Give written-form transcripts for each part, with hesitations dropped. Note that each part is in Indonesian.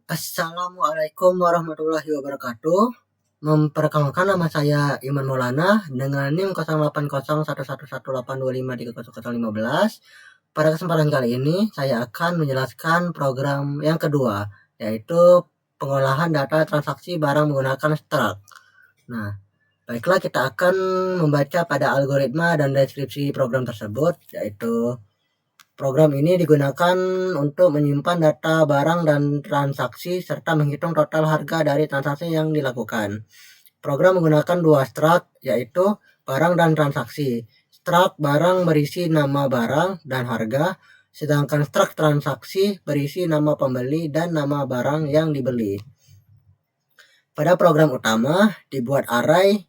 Assalamualaikum warahmatullahi wabarakatuh. Memperkenalkan, nama saya Iman Maulana dengan NIM 08011118253015. Pada kesempatan kali ini saya akan menjelaskan program yang kedua, yaitu pengolahan data transaksi barang menggunakan struct. Nah, baiklah, kita akan membaca pada algoritma dan deskripsi program tersebut, yaitu program ini digunakan untuk menyimpan data barang dan transaksi serta menghitung total harga dari transaksi yang dilakukan. Program menggunakan dua struct, yaitu barang dan transaksi. Struct barang berisi nama barang dan harga, sedangkan struct transaksi berisi nama pembeli dan nama barang yang dibeli. Pada program utama dibuat array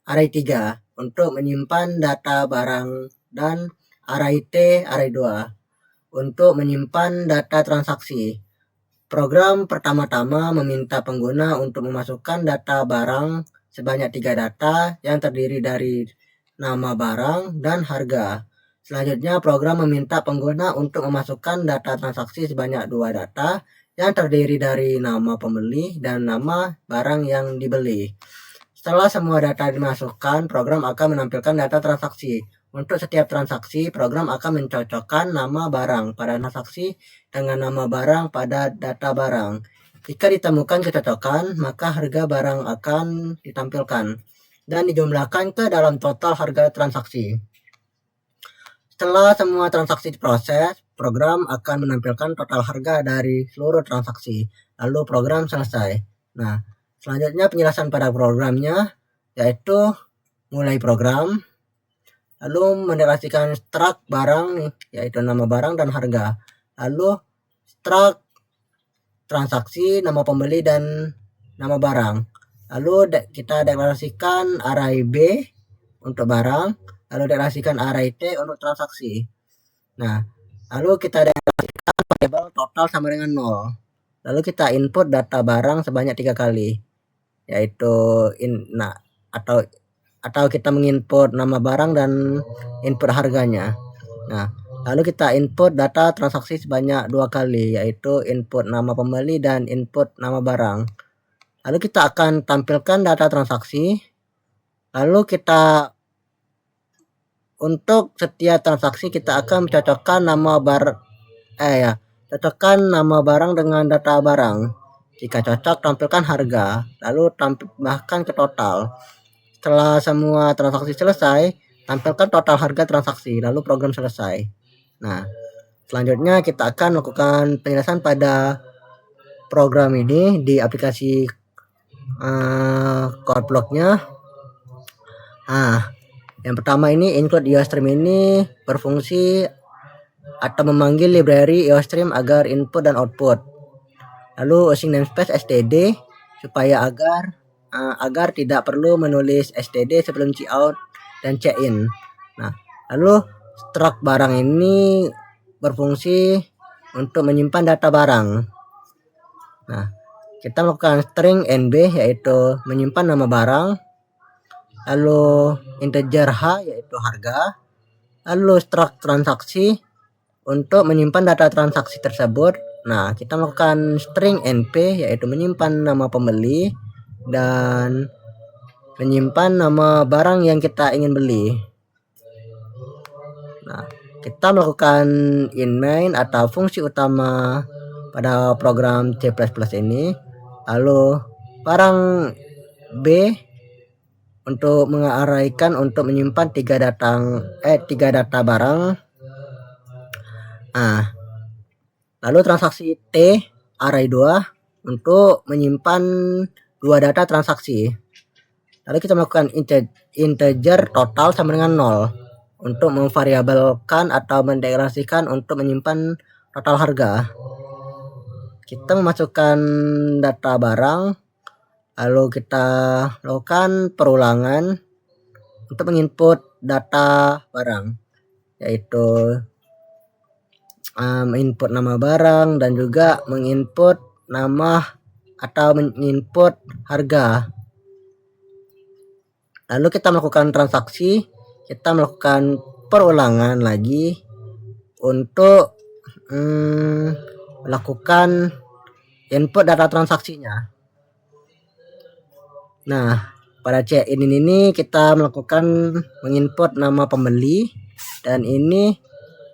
array 3 untuk menyimpan data barang dan array T, array 2 untuk menyimpan data transaksi. Program pertama-tama meminta pengguna untuk memasukkan data barang sebanyak 3 data yang terdiri dari nama barang dan harga. Selanjutnya, program meminta pengguna untuk memasukkan data transaksi sebanyak 2 data yang terdiri dari nama pembeli dan nama barang yang dibeli. Setelah semua data dimasukkan, program akan menampilkan data transaksi. Untuk setiap transaksi, program akan mencocokkan nama barang pada transaksi dengan nama barang pada data barang. Jika ditemukan kecocokan, maka harga barang akan ditampilkan dan dijumlahkan ke dalam total harga transaksi. Setelah semua transaksi diproses, program akan menampilkan total harga dari seluruh transaksi. Lalu program selesai. Nah, selanjutnya penjelasan pada programnya, yaitu mulai program, lalu mendeklarasikan struct barang, yaitu nama barang dan harga. Lalu struct transaksi, nama pembeli dan nama barang. Lalu kita deklarasikan array B untuk barang, lalu deklarasikan array T untuk transaksi. Nah, lalu kita deklarasikan variabel total sama dengan 0. Lalu kita input data barang sebanyak 3 kali, yaitu atau kita menginput nama barang dan input harganya. Nah, lalu kita input data transaksi sebanyak 2 kali, yaitu input nama pembeli dan input nama barang. Lalu kita akan tampilkan data transaksi. Lalu untuk setiap transaksi kita akan mencocokkan cocokkan nama barang dengan data barang. Jika cocok, tampilkan harga, lalu tambahkan ke total. Setelah semua transaksi selesai, tampilkan total harga transaksi, lalu program selesai. Nah, selanjutnya kita akan melakukan penjelasan pada program ini di aplikasi code block-nya. Yang pertama ini include EOStream ini berfungsi atau memanggil library EOStream agar input dan output. Lalu using namespace std supaya agar tidak perlu menulis std sebelum cout dan check in. Nah, lalu struct barang ini berfungsi untuk menyimpan data barang. Nah, kita melakukan string nb, yaitu menyimpan nama barang, lalu integer h, yaitu harga, lalu struct transaksi untuk menyimpan data transaksi tersebut. Nah, kita melakukan string np, yaitu menyimpan nama pembeli dan menyimpan nama barang yang kita ingin beli. Nah, kita melakukan inMain atau fungsi utama pada program C++ ini. Lalu barang B untuk mengarahkan untuk menyimpan 3 data barang. Lalu transaksi T, array 2 untuk menyimpan 2 data transaksi. Lalu kita melakukan integer total sama dengan 0 untuk memvariabelkan atau mendeklarasikan untuk menyimpan total harga. Kita memasukkan data barang, lalu kita lakukan perulangan untuk menginput data barang, yaitu menginput nama barang dan juga menginput nama atau menginput harga. Lalu kita melakukan transaksi, kita melakukan perulangan lagi untuk melakukan input data transaksinya. Nah, pada check-in ini kita melakukan menginput nama pembeli, dan ini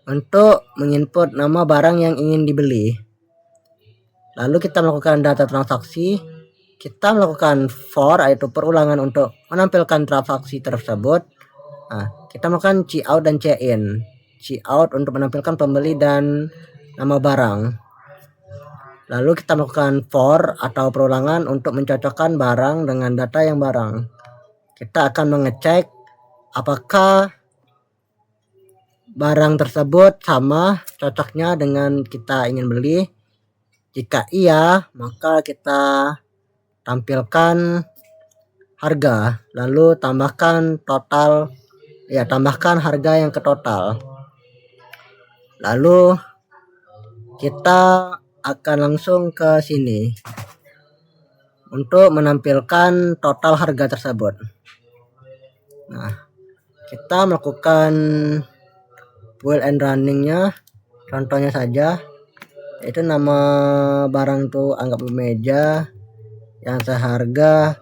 untuk menginput nama barang yang ingin dibeli. Lalu kita melakukan data transaksi, kita melakukan for, yaitu perulangan untuk menampilkan transaksi tersebut. Nah, kita melakukan cout dan check-in. Cout untuk menampilkan pembeli dan nama barang. Lalu kita melakukan for atau perulangan untuk mencocokkan barang dengan data yang barang. Kita akan mengecek apakah barang tersebut sama cocoknya dengan kita ingin beli. Jika iya, maka kita tampilkan harga, lalu tambahkan total, tambahkan harga yang ke total. Lalu kita akan langsung ke sini untuk menampilkan total harga tersebut. Nah, kita melakukan build and runningnya, contohnya saja, itu nama barang tuh anggap meja yang seharga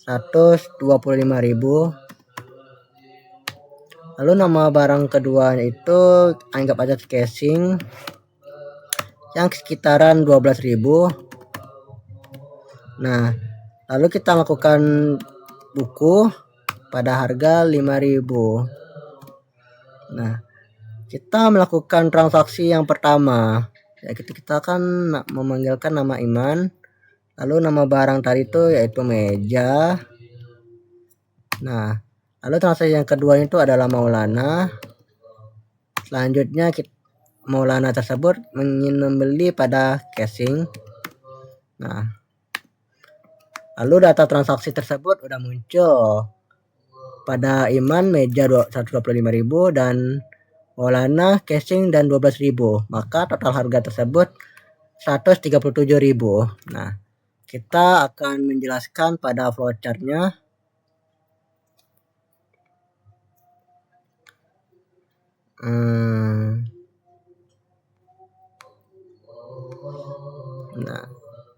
125.000. Lalu nama barang kedua itu anggap aja casing yang sekitaran 12.000. Nah, lalu kita lakukan buku pada harga 5.000. Nah, kita melakukan transaksi yang pertama, yaitu kita akan memanggilkan nama Iman. Lalu nama barang tadi itu yaitu meja. Nah, lalu transaksi yang kedua itu adalah Maulana. Selanjutnya Maulana tersebut ingin membeli pada casing. Nah, lalu data transaksi tersebut udah muncul. Pada Iman meja 125.000 dan Maulana casing dan 12.000. Maka total harga tersebut 137.000. Nah, kita akan menjelaskan pada flowchartnya.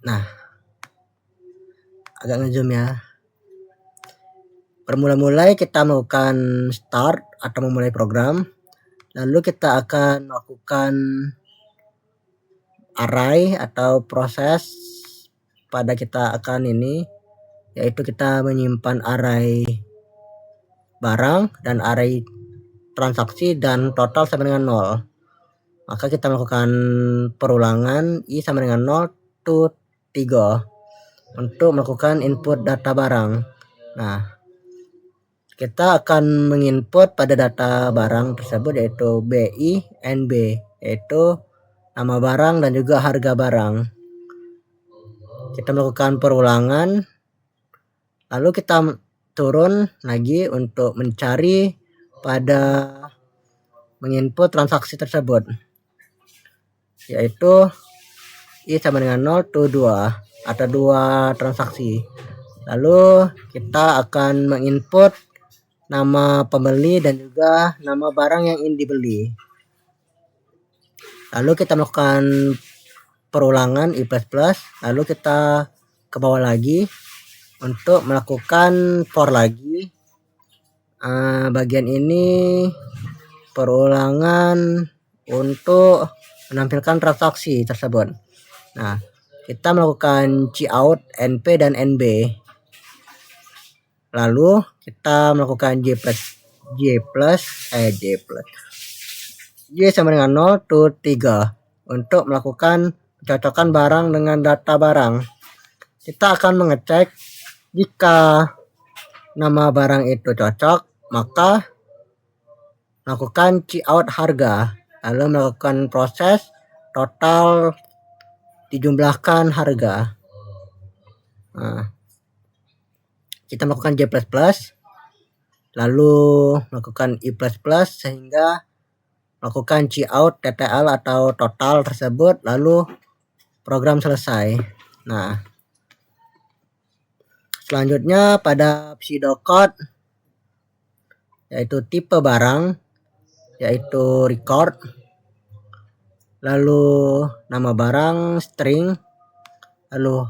Nah, agak ngezoom ya. Permula-mulai kita melakukan start atau memulai program. Lalu kita akan melakukan array atau proses pada kita akan ini, yaitu kita menyimpan array barang dan array transaksi dan total sama dengan 0. Maka kita melakukan perulangan i sama dengan 0 to 3 untuk melakukan input data barang. Nah, kita akan menginput pada data barang tersebut yaitu BI NB, yaitu nama barang dan juga harga barang. Kita melakukan perulangan, lalu kita turun lagi untuk mencari pada menginput transaksi tersebut, yaitu i sama dengan 0 to 2, ada 2 transaksi. Lalu kita akan menginput nama pembeli dan juga nama barang yang ingin dibeli. Lalu kita melakukan perulangan i++, lalu kita ke bawah lagi untuk melakukan for lagi. Bagian ini perulangan untuk menampilkan transaksi tersebut. Nah, kita melakukan cout NP dan NB. Lalu kita melakukan J sama dengan 0 to 3 untuk melakukan pencocokan barang dengan data barang. Kita akan mengecek jika nama barang itu cocok, maka melakukan cout harga, lalu melakukan proses total dijumlahkan harga. Nah, kita melakukan J++, lalu melakukan I++ sehingga melakukan cout TTL atau total tersebut, lalu program selesai. Nah, selanjutnya pada pseudocode, yaitu tipe barang, yaitu record, lalu nama barang string, lalu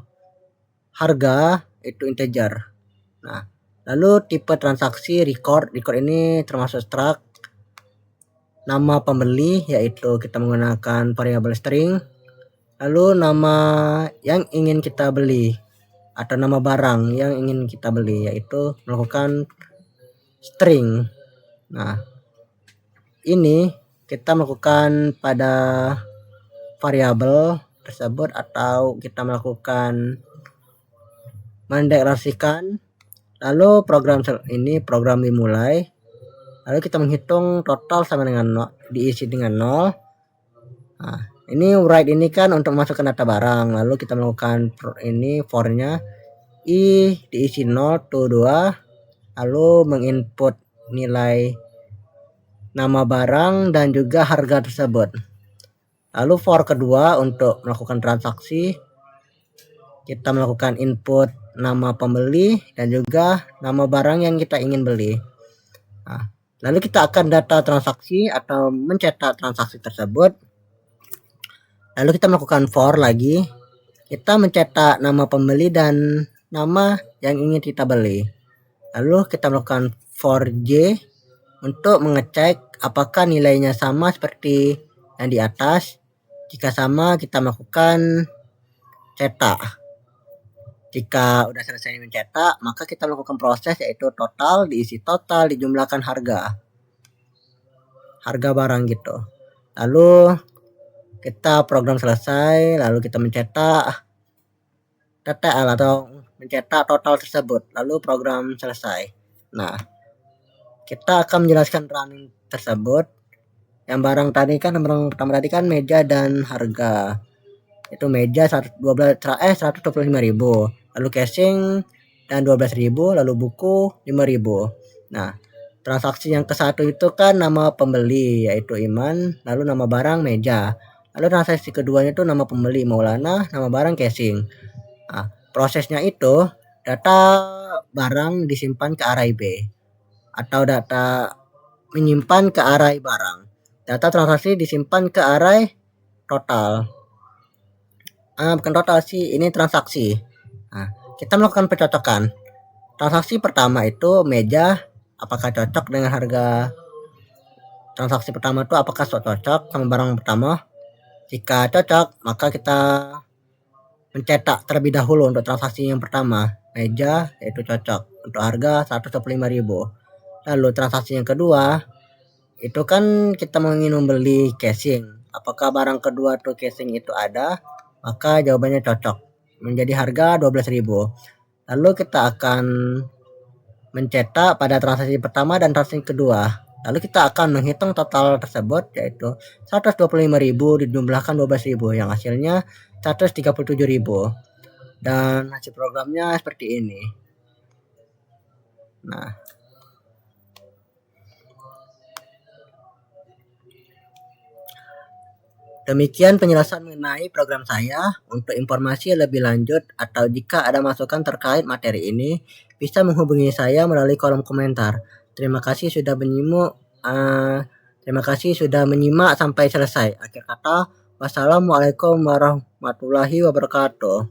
harga itu integer. Nah, lalu tipe transaksi record ini termasuk struct. Nama pembeli yaitu kita menggunakan variabel string. Lalu nama yang ingin kita beli atau nama barang yang ingin kita beli yaitu melakukan string. Nah, ini kita melakukan pada variabel tersebut atau kita melakukan mendeklarasikan. Lalu program dimulai. Lalu kita menghitung total sama dengan 0, diisi dengan 0. Nah, ini write ini kan untuk masukkan data barang. Lalu kita melakukan for-nya i diisi 0 to 2. Lalu menginput nilai nama barang dan juga harga tersebut. Lalu for kedua untuk melakukan transaksi, kita melakukan input nama pembeli dan juga nama barang yang kita ingin beli. Nah, lalu kita akan data transaksi atau mencetak transaksi tersebut. Lalu kita melakukan for lagi. Kita mencetak nama pembeli dan nama yang ingin kita beli. Lalu kita melakukan for j untuk mengecek apakah nilainya sama seperti yang di atas. Jika sama, kita melakukan cetak. Jika udah selesai mencetak, maka kita melakukan proses yaitu total, diisi total, dijumlahkan harga barang gitu. Lalu kita program selesai, lalu kita mencetak TTL atau mencetak total tersebut, lalu program selesai. Nah, kita akan menjelaskan running tersebut. Yang barang tadi kan, barang pertama tadi kan meja dan harga. Itu meja 125.000, lalu casing dan 12.000, lalu buku 5.000. Nah, transaksi yang ke satu itu kan nama pembeli yaitu Iman, lalu nama barang meja. Lalu transaksi keduanya itu nama pembeli Maulana, nama barang casing. Nah, prosesnya itu data barang disimpan ke array B atau data menyimpan ke array barang. Data transaksi disimpan ke array total. Bukan total sih, ini transaksi. Nah, kita melakukan pencocokan. Transaksi pertama itu meja, apakah cocok dengan harga transaksi pertama itu, apakah cocok sama barang pertama. Jika cocok, maka kita mencetak terlebih dahulu untuk transaksi yang pertama, meja yaitu cocok untuk harga 125.000. Lalu transaksi yang kedua itu kan kita ingin membeli casing, apakah barang kedua tuh casing itu ada, maka jawabannya cocok, menjadi harga 12.000. Lalu kita akan mencetak pada transaksi pertama dan transaksi kedua. Lalu kita akan menghitung total tersebut yaitu 125.000 dijumlahkan 12.000 yang hasilnya 137.000. Dan hasil programnya seperti ini. Nah, demikian penjelasan mengenai program saya. Untuk informasi lebih lanjut atau jika ada masukan terkait materi ini, bisa menghubungi saya melalui kolom komentar. Terima kasih sudah menyimak sampai selesai. Akhir kata, wassalamualaikum warahmatullahi wabarakatuh.